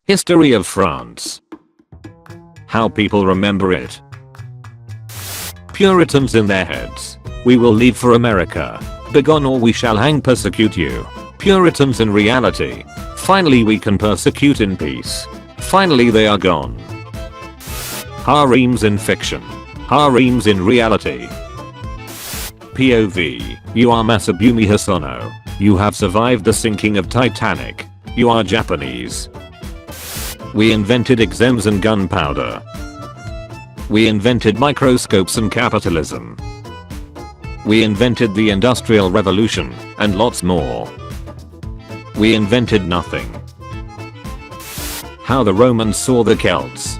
History of France. How people remember it. Puritans in their heads. We will leave for America. Begone or we shall hang persecute you. Puritans in reality. Finally we can persecute in peace. Finally they are gone. Harems in fiction. Harems in reality. POV. You are Masabumi Hosono. You have survived the sinking of Titanic. You are Japanese. We invented exams and gunpowder. We invented microscopes and capitalism. We invented the Industrial Revolution, and lots more. We invented nothing. How the Romans saw the Celts.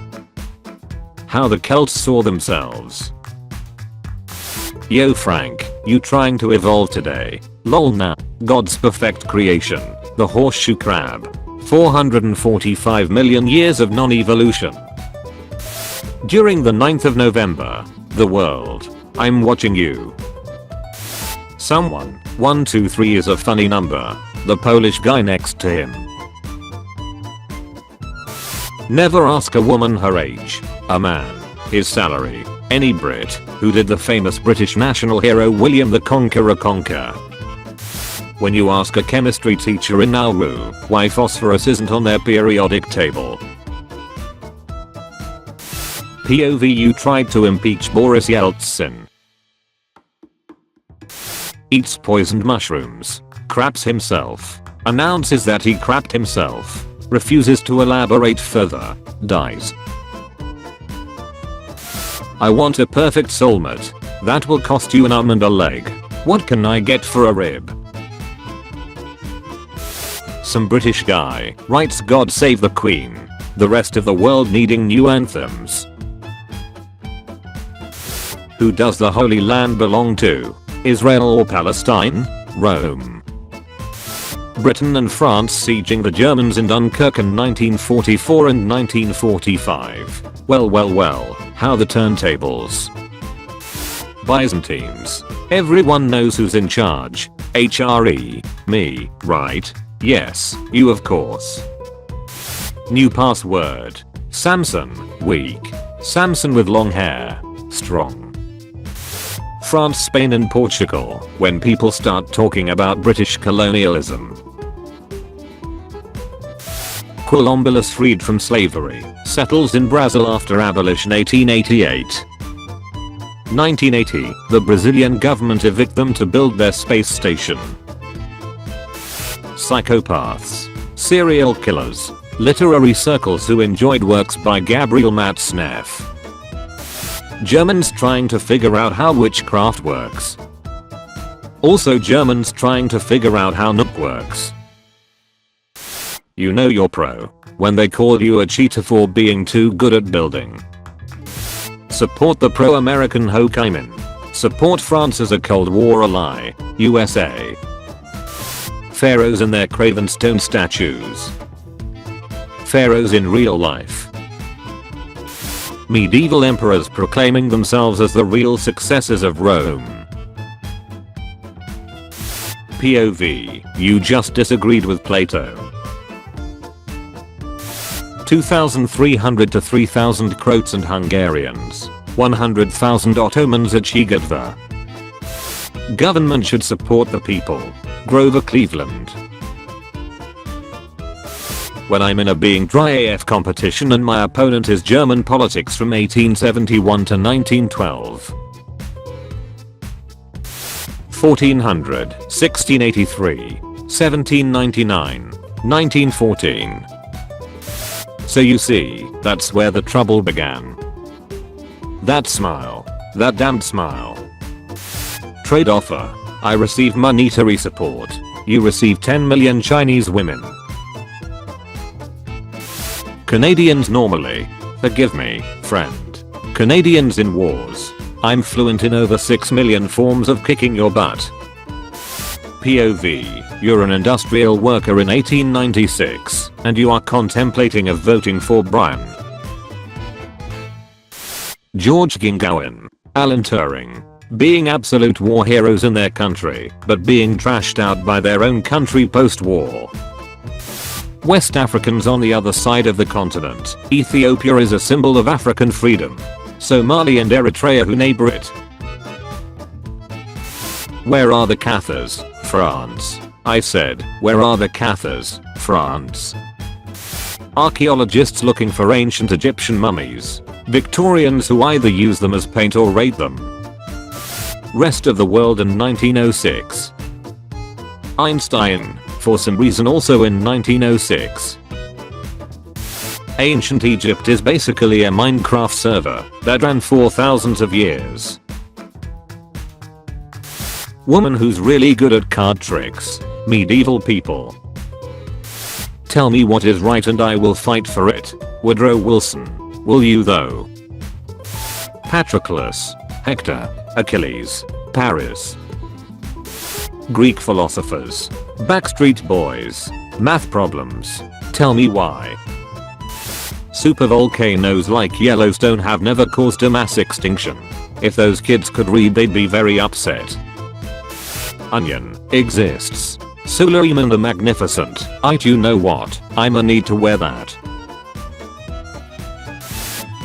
How the Celts saw themselves. Yo Frank, you trying to evolve today? Lol nah. God's perfect creation. The horseshoe crab. 445 million years of non-evolution. During the 9th of November, the world. I'm watching you. Someone. 123 is a funny number. The Polish guy next to him. Never ask a woman her age. A man. His salary. Any Brit who did the famous British national hero William the Conqueror conquer. When you ask a chemistry teacher in Nauru why phosphorus isn't on their periodic table. POV. You tried to impeach Boris Yeltsin. Eats poisoned mushrooms. Craps himself. Announces that he crapped himself. Refuses to elaborate further. Dies. I want a perfect soulmate. That will cost you an arm and a leg. What can I get for a rib? Some British guy writes God save the Queen. The rest of the world needing new anthems. Who does the Holy Land belong to? Israel or Palestine? Rome. Britain and France sieging the Germans in Dunkirk in 1944 and 1945. Well, how the turntables. Byzantines. Everyone knows who's in charge. HRE. Me, right? Yes, you of course. New password. Samson, weak. Samson with long hair, strong. France, Spain and Portugal, when people start talking about British colonialism. Columbus freed from slavery, settles in Brazil after abolition 1888. 1980, the Brazilian government evict them to build their space station. Psychopaths. Serial killers. Literary circles who enjoyed works by Gabriel Matzneff. Germans trying to figure out how witchcraft works. Also Germans trying to figure out how Nook works. You know you're pro when they call you a cheater for being too good at building. Support the pro-American Hokkaiman. Support France as a Cold War ally. USA. Pharaohs and their craven stone statues. Pharaohs in real life. Medieval emperors proclaiming themselves as the real successors of Rome. POV. You just disagreed with Plato. 2,300 to 3,000 Croats and Hungarians. 100,000 Ottomans at Shigadva. Government should support the people. Grover Cleveland. When I'm in a being dry AF competition and my opponent is German politics from 1871 to 1912. 1400, 1683, 1799, 1914. So you see, that's where the trouble began. That smile. That damned smile. Trade offer. I receive monetary support. You receive 10 million Chinese women. Canadians normally. Forgive me, friend. Canadians in wars. I'm fluent in over 6 million forms of kicking your butt. POV. You're an industrial worker in 1896, and you are contemplating of voting for Brian. George Gingowan. Alan Turing. Being absolute war heroes in their country, but being trashed out by their own country post-war. West Africans on the other side of the continent. Ethiopia is a symbol of African freedom. Somalia and Eritrea who neighbor it. Where are the Cathars? France. I said, where are the Cathars? France. Archaeologists looking for ancient Egyptian mummies. Victorians who either use them as paint or rate them. Rest of the world in 1906. Einstein, for some reason also in 1906. Ancient Egypt is basically a Minecraft server that ran for thousands of years. Woman who's really good at card tricks. Medieval people. Tell me what is right and I will fight for it. Woodrow Wilson. Will you though? Patroclus. Hector. Achilles. Paris. Greek philosophers. Backstreet Boys. Math problems. Tell me why. Supervolcanoes like Yellowstone have never caused a mass extinction. If those kids could read they'd be very upset. Onion exists. Suleiman the Magnificent. You know what? I'ma need to wear that.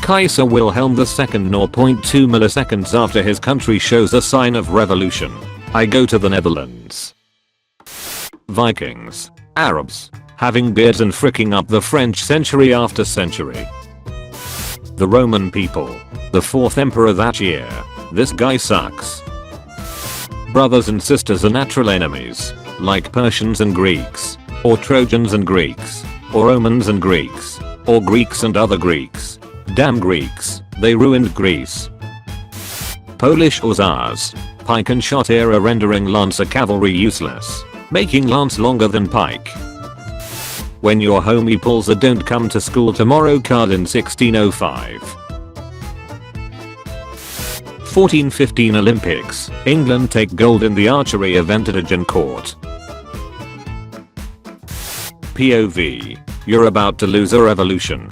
Kaiser Wilhelm II 0.2 milliseconds after his country shows a sign of revolution. I go to the Netherlands. Vikings. Arabs. Having beards and fricking up the French century after century. The Roman people. The 4th emperor that year. This guy sucks. Brothers and sisters are natural enemies. Like Persians and Greeks. Or Trojans and Greeks. Or Romans and Greeks. Or Greeks and other Greeks. Damn Greeks, they ruined Greece. Polish Hussars. Pike and shot era rendering Lancer cavalry useless. Making lance longer than pike. When your homie pulls a don't come to school tomorrow card in 1605. 1415 Olympics. England take gold in the archery event at Agincourt. POV. You're about to lose a revolution.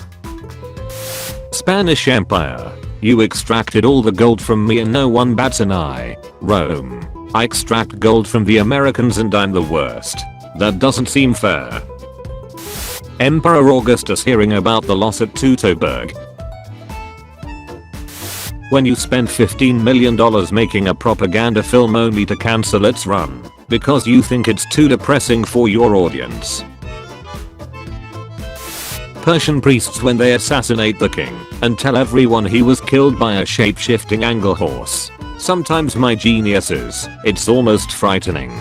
Spanish Empire. You extracted all the gold from me and no one bats an eye. Rome. I extract gold from the Americans and I'm the worst. That doesn't seem fair. Emperor Augustus hearing about the loss at Teutoburg. When you spend $15 million making a propaganda film only to cancel its run because you think it's too depressing for your audience. Persian priests when they assassinate the king and tell everyone he was killed by a shape-shifting angle horse. Sometimes my genius is, it's almost frightening.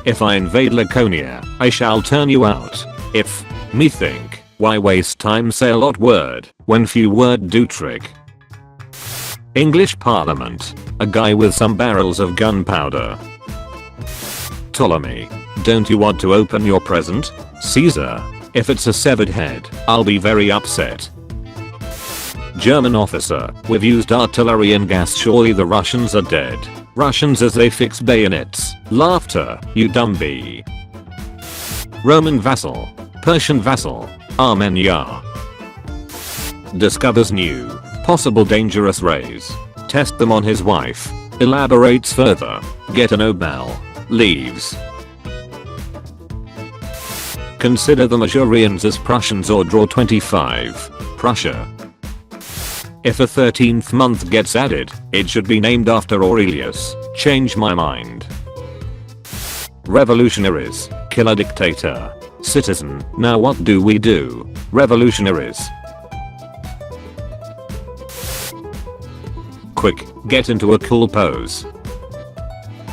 If I invade Laconia, I shall turn you out. If, me think, why waste time say a lot word, when few word do trick. English Parliament. A guy with some barrels of gunpowder. Ptolemy. Don't you want to open your present? Caesar. If it's a severed head, I'll be very upset. German officer. We've used artillery and gas, surely the Russians are dead. Russians as they fix bayonets. Laughter, you dumb bee. Roman vassal. Persian vassal. Armenia. Discovers new, possible dangerous rays. Test them on his wife. Elaborates further. Get a Nobel. Leaves. Consider the Masurians as Prussians or draw 25. Prussia. If a 13th month gets added, it should be named after Aurelius. Change my mind. Revolutionaries. Kill a dictator. Citizen. Now what do we do? Revolutionaries. Quick, get into a cool pose.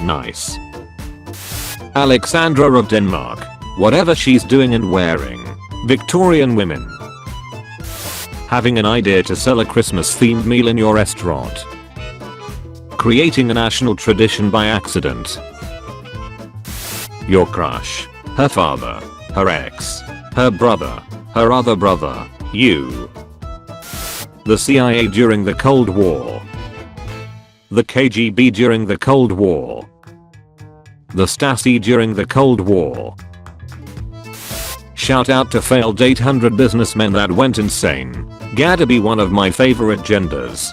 Nice. Alexandra of Denmark. Whatever she's doing and wearing. Victorian women. Having an idea to sell a Christmas themed meal in your restaurant. Creating a national tradition by accident. Your crush. Her father. Her ex. Her brother. Her other brother. You. The CIA during the Cold War. The KGB during the Cold War. The Stasi during the Cold War. Shout out to failed 800 businessmen that went insane. Gotta be one of my favorite genders.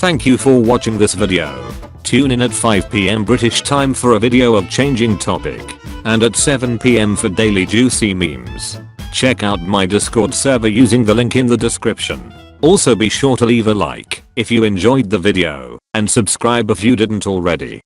Thank you for watching this video. Tune in at 5 PM British time for a video of changing topic. And at 7 PM for daily juicy memes. Check out my Discord server using the link in the description. Also be sure to leave a like if you enjoyed the video and subscribe if you didn't already.